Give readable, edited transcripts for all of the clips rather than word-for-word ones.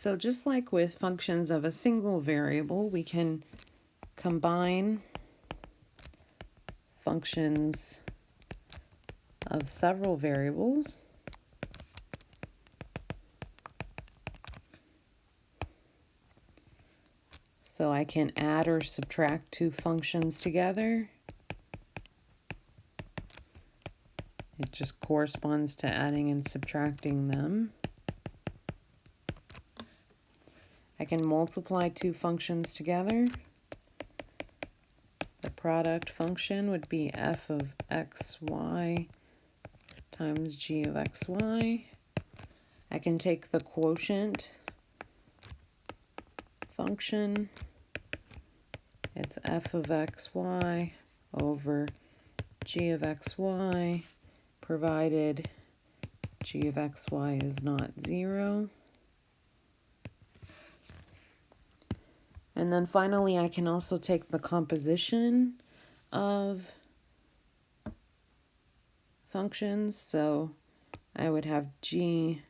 So just like with functions of a single variable, we can combine functions of several variables. So I can add or subtract two functions together. It just corresponds to adding and subtracting them. I can multiply two functions together. The product function would be f of xy times g of xy. I can take the quotient function. It's f of xy over g of xy, provided g of xy is not 0. And then finally, I can also take the composition of functions. So I would have g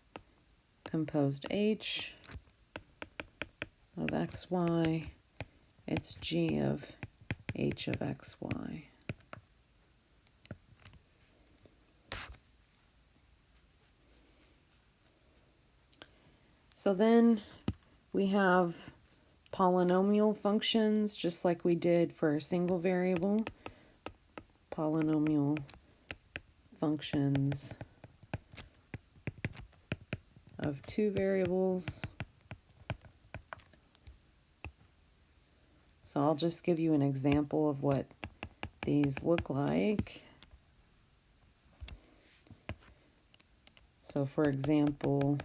composed h of xy. It's g of h of xy. So then we have polynomial functions, just like we did for a single variable. Polynomial functions of two variables. So I'll just give you an example of what these look like. So for example,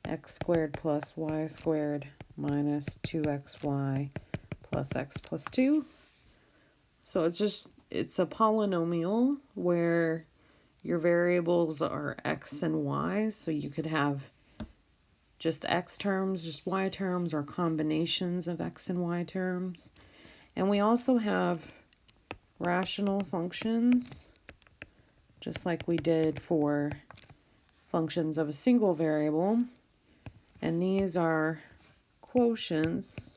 x squared plus y squared minus 2xy plus x plus 2. So it's a polynomial where your variables are x and y. So you could have just x terms, just y terms, or combinations of x and y terms. And we also have rational functions, just like we did for functions of a single variable. And these are quotients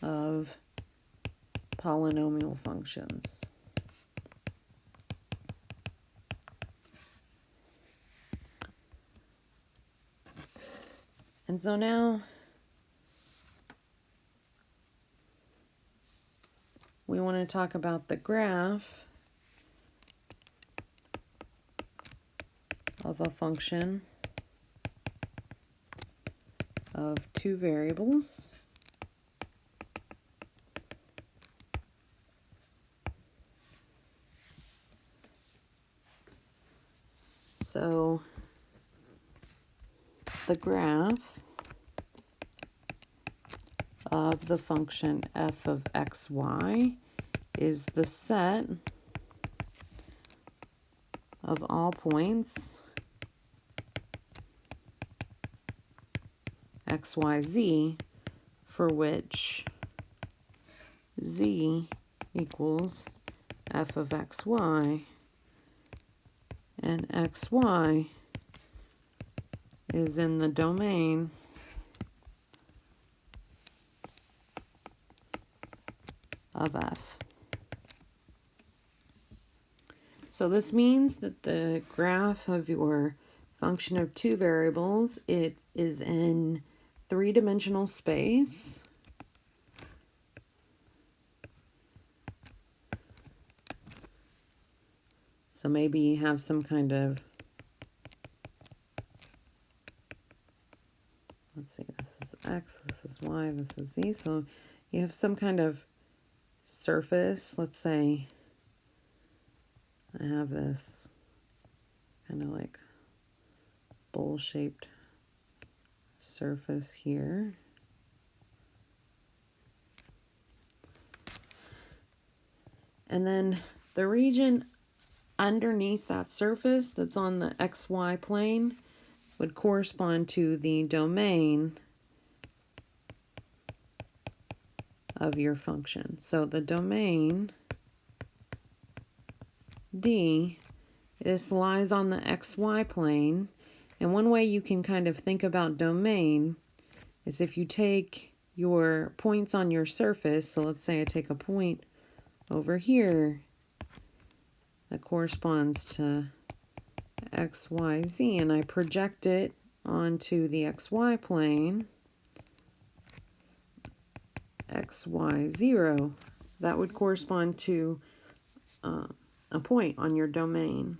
of polynomial functions. And so now we want to talk about the graph of a function of two variables. So the graph of the function f of xy is the set of all points x, y, z for which z equals f of xy, and xy is in the domain of f. So this means that the graph of your function of two variables, it is in three-dimensional space. So maybe you have some kind of, let's see, this is x, this is y, this is z. So you have some kind of surface. Let's say I have this kind of like bowl-shaped surface here. And then the region underneath that surface that's on the xy plane would correspond to the domain of your function. So the domain D, this lies on the xy plane, And one way you can kind of think about domain is if you take your points on your surface, so let's say I take a point over here that corresponds to x, y, z, and I project it onto the xy plane, x, y, 0, that would correspond to a point on your domain.